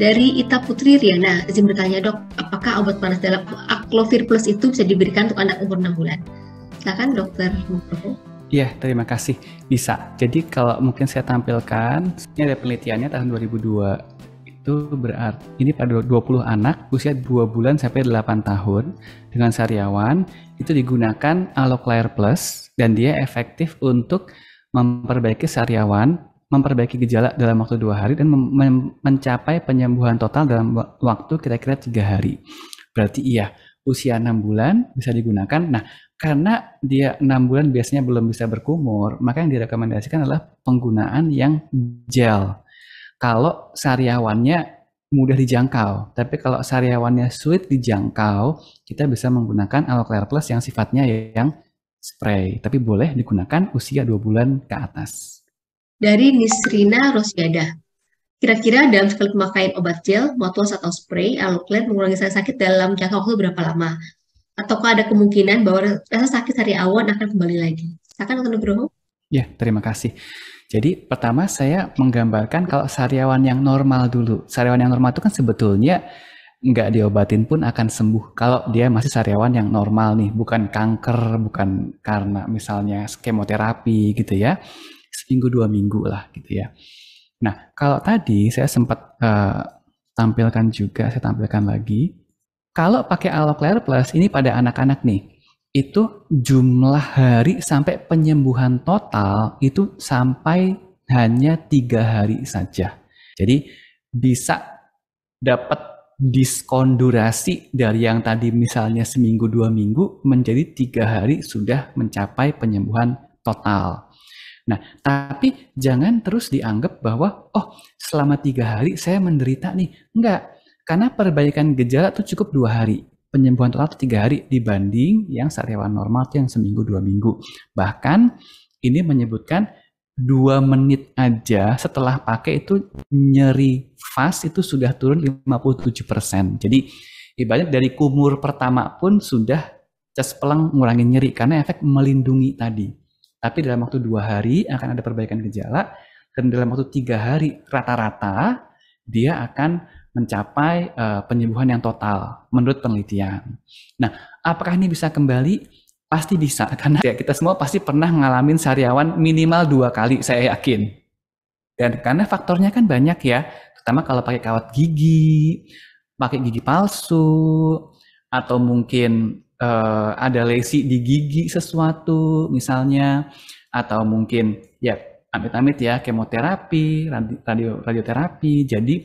Dari Ita Putri Riana, izin bertanya dok, apakah obat panas dalam Aclovir Plus itu bisa diberikan untuk anak umur 6 bulan? Silakan dokter Nugroho. Iya, terima kasih. Bisa. Jadi kalau mungkin saya tampilkan, ini ada penelitiannya tahun 2002. Itu berarti ini pada 20 anak usia 2 bulan sampai 8 tahun dengan sariawan itu digunakan Aloclair Plus dan dia efektif untuk memperbaiki sariawan, memperbaiki gejala dalam waktu 2 hari dan mencapai penyembuhan total dalam waktu kira-kira 3 hari. Berarti iya, usia 6 bulan bisa digunakan. Nah, karena dia 6 bulan biasanya belum bisa berkumur, maka yang direkomendasikan adalah penggunaan yang gel. Kalau sariawannya mudah dijangkau, tapi kalau sariawannya sulit dijangkau, kita bisa menggunakan Aloclair Plus yang sifatnya yang spray, tapi boleh digunakan usia 2 bulan ke atas. Dari Nisrina Rosiada, kira-kira dalam sekali pemakaian obat gel, mouthwash atau spray, Aloclair mengurangi rasa sakit dalam jangka waktu berapa lama? Ataukah ada kemungkinan bahwa rasa sakit sariawan akan kembali lagi? Silakan dokter Nugroho. Ya, terima kasih. Jadi pertama saya menggambarkan kalau sariawan yang normal dulu. Sariawan yang normal itu kan sebetulnya nggak diobatin pun akan sembuh kalau dia masih sariawan yang normal nih, bukan kanker, bukan karena misalnya kemoterapi gitu ya. Seminggu 2 minggu lah gitu ya. Nah, kalau tadi saya sempat tampilkan juga, saya tampilkan lagi. Kalau pakai Aloclair Plus ini pada anak-anak nih, itu jumlah hari sampai penyembuhan total itu sampai hanya 3 hari saja. Jadi bisa dapat diskon durasi dari yang tadi misalnya seminggu 2 minggu menjadi 3 hari sudah mencapai penyembuhan total. Nah, tapi jangan terus dianggap bahwa oh selama 3 hari saya menderita nih. Enggak. Karena perbaikan gejala itu cukup 2 hari. Penyembuhan total itu 3 hari dibanding yang sariawan normal itu yang seminggu 2 minggu. Bahkan ini menyebutkan 2 menit aja setelah pakai itu nyeri fast itu sudah turun 57%. Jadi ibaratnya dari kumur pertama pun sudah cespleng ngurangin nyeri karena efek melindungi tadi. Tapi dalam waktu 2 hari akan ada perbaikan gejala dan dalam waktu 3 hari rata-rata dia akan mencapai penyembuhan yang total menurut penelitian. Nah, apakah ini bisa kembali? Pasti bisa, karena ya, kita semua pasti pernah ngalamin sariawan minimal 2 kali, saya yakin. Dan karena faktornya kan banyak ya, terutama kalau pakai kawat gigi, pakai gigi palsu, atau mungkin ada lesi di gigi sesuatu misalnya, atau mungkin ya amit-amit ya kemoterapi, radioterapi. Jadi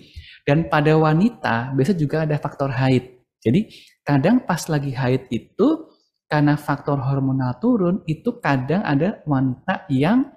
dan pada wanita biasa juga ada faktor haid. Jadi kadang pas lagi haid itu karena faktor hormonal turun itu kadang ada wanita yang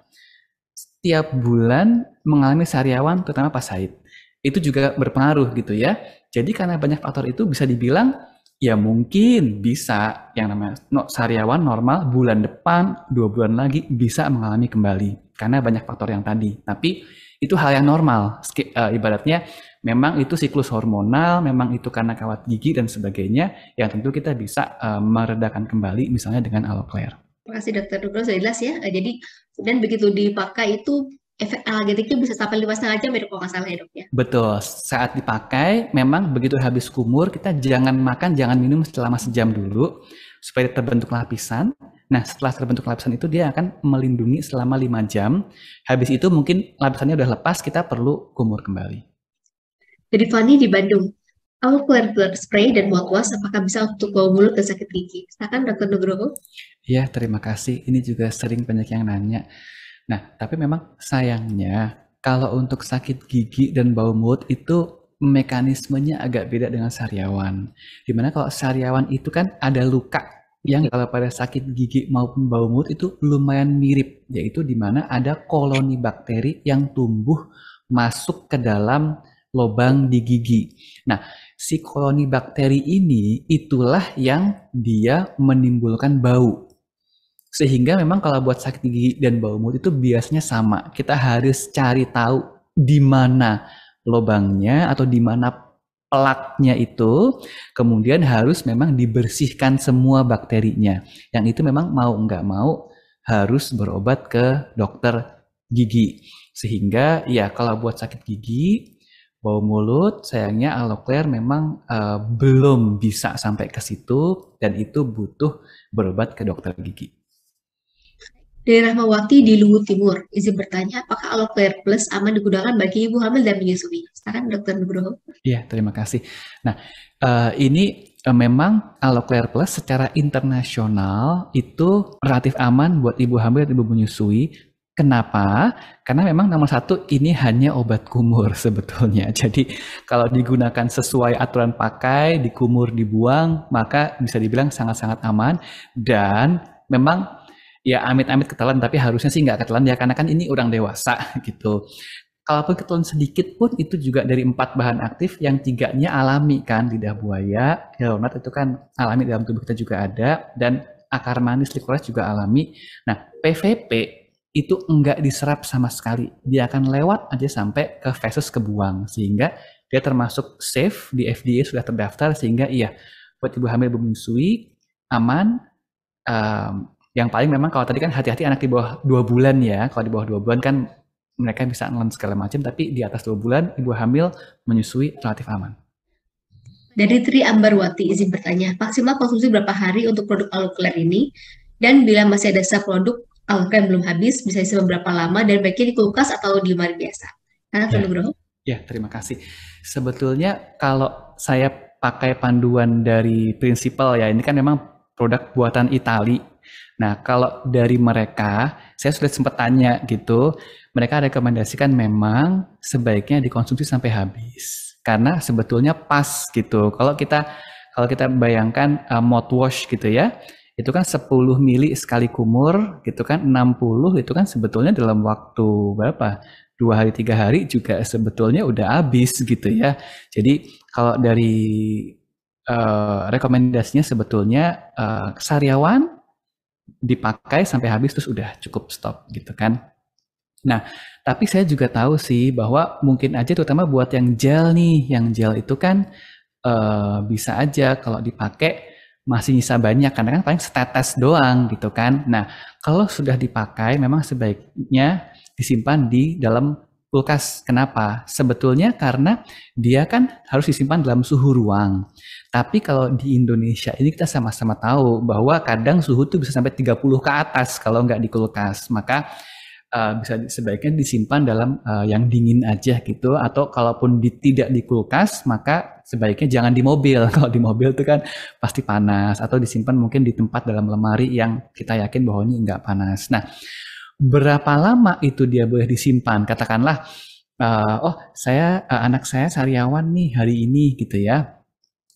setiap bulan mengalami sariawan terutama pas haid. Itu juga berpengaruh gitu ya. Jadi karena banyak faktor itu bisa dibilang ya mungkin bisa yang namanya sariawan normal bulan depan 2 bulan lagi bisa mengalami kembali karena banyak faktor yang tadi. Tapi itu hal yang normal. Ibaratnya memang itu siklus hormonal, memang itu karena kawat gigi dan sebagainya yang tentu kita bisa meredakan kembali misalnya dengan Aloclair. Terima kasih dokter Nugroho, sudah jelas ya. Jadi dan begitu dipakai itu efek analgetiknya bisa sampai 5,5 jam ya kalau nggak salah ya dok ya. Betul, saat dipakai memang begitu habis kumur kita jangan makan, jangan minum selama sejam dulu supaya terbentuk lapisan. Nah setelah terbentuk lapisan itu dia akan melindungi selama 5 jam. Habis itu mungkin lapisannya udah lepas, kita perlu kumur kembali. Dari Fanny di Bandung, Aloclair Blood Spray dan mouthwash apakah bisa untuk bau mulut dan sakit gigi? Silakan dokter Nugroho. Ya terima kasih, ini juga sering banyak yang nanya. Nah, tapi memang sayangnya kalau untuk sakit gigi dan bau mulut itu mekanismenya agak beda dengan sariawan. Dimana kalau sariawan itu kan ada luka yang kalau pada sakit gigi maupun bau mulut itu lumayan mirip, yaitu dimana ada koloni bakteri yang tumbuh masuk ke dalam lubang di gigi. Nah, si koloni bakteri ini itulah yang dia menimbulkan bau. Sehingga memang kalau buat sakit gigi dan bau mulut itu biasanya sama. Kita harus cari tahu di mana lubangnya atau di mana plaknya itu. Kemudian harus memang dibersihkan semua bakterinya. Yang itu memang mau nggak mau harus berobat ke dokter gigi. Sehingga ya kalau buat sakit gigi, bau mulut, sayangnya Aloclair memang belum bisa sampai ke situ dan itu butuh berobat ke dokter gigi. Dari Rahmawati di Luwu Timur, izin bertanya, apakah Aloclair Plus aman digunakan bagi ibu hamil dan menyusui? Silakan Dokter Nugroho. Iya, terima kasih. Nah, ini memang Aloclair Plus secara internasional itu relatif aman buat ibu hamil dan ibu menyusui. Kenapa? Karena memang nomor satu ini hanya obat kumur sebetulnya. Jadi kalau digunakan sesuai aturan pakai, dikumur, dibuang, maka bisa dibilang sangat-sangat aman. Dan memang ya amit-amit ketelan, tapi harusnya sih nggak ketelan ya karena kan ini orang dewasa gitu. Kalaupun ketelan sedikit pun itu juga dari 4 bahan aktif yang 3-nya alami kan, lidah buaya, hyaluronat itu kan alami dalam tubuh kita juga ada, dan akar manis licorice juga alami. Nah, PVP itu enggak diserap sama sekali. Dia akan lewat aja sampai ke feses kebuang. Sehingga dia termasuk safe, di FDA sudah terdaftar, sehingga iya, buat ibu hamil ibu menyusui, aman. Yang paling memang kalau tadi kan hati-hati anak di bawah 2 bulan ya. Kalau di bawah 2 bulan kan mereka bisa nelen segala macam, tapi di atas 2 bulan ibu hamil menyusui relatif aman. Dari Tri Ambarwati, izin bertanya, maksimal konsumsi berapa hari untuk produk Aloclair ini? Dan bila masih ada sisa produk Aloclair belum habis, bisa disimpan berapa lama dan baiknya di kulkas atau di lemari biasa? Karena Ya. Nugroho. Ya, terima kasih. Sebetulnya kalau saya pakai panduan dari Principal ya, ini kan memang produk buatan Itali. Nah, kalau dari mereka, saya sudah sempat tanya gitu, mereka rekomendasikan memang sebaiknya dikonsumsi sampai habis. Karena sebetulnya pas gitu. Kalau kita bayangkan mouthwash gitu ya, itu kan 10 mili sekali kumur gitu kan, 60 itu kan sebetulnya dalam waktu berapa? 2 hari 3 hari juga sebetulnya udah habis gitu ya. Jadi kalau dari rekomendasinya sebetulnya sariawan dipakai sampai habis terus udah cukup stop gitu kan. Nah, tapi saya juga tahu sih bahwa mungkin aja terutama buat yang gel nih, yang gel itu kan bisa aja kalau dipakai masih nyisa banyak karena kan paling setetes doang gitu kan. Nah, kalau sudah dipakai memang sebaiknya disimpan di dalam kulkas. Kenapa? Sebetulnya karena dia kan harus disimpan dalam suhu ruang. Tapi kalau di Indonesia ini kita sama-sama tahu bahwa kadang suhu tuh bisa sampai 30 ke atas kalau nggak di kulkas. Maka bisa sebaiknya disimpan dalam yang dingin aja gitu, atau kalaupun tidak di kulkas maka sebaiknya jangan di mobil. Kalau di mobil itu kan pasti panas, atau disimpan mungkin di tempat dalam lemari yang kita yakin bahwa ini nggak panas. Nah, berapa lama itu dia boleh disimpan? Katakanlah, anak saya sariawan nih hari ini gitu ya.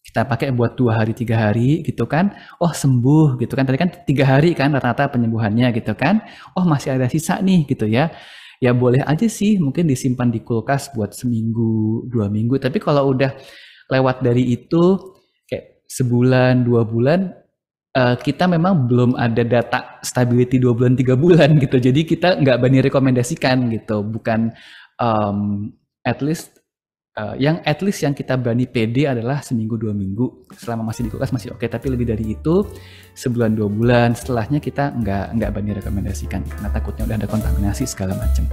Kita pakai buat 2 hari 3 hari gitu kan, sembuh gitu kan, tadi kan 3 hari kan rata-rata penyembuhannya gitu kan, masih ada sisa nih gitu ya, ya boleh aja sih mungkin disimpan di kulkas buat seminggu 2 minggu, tapi kalau udah lewat dari itu kayak sebulan 2 bulan, kita memang belum ada data stability 2 bulan 3 bulan gitu, jadi kita nggak berani rekomendasikan gitu, bukan at least yang kita berani pede adalah seminggu 2 minggu selama masih di kulkas masih oke, tapi lebih dari itu sebulan 2 bulan setelahnya kita nggak berani rekomendasikan karena takutnya udah ada kontaminasi segala macam.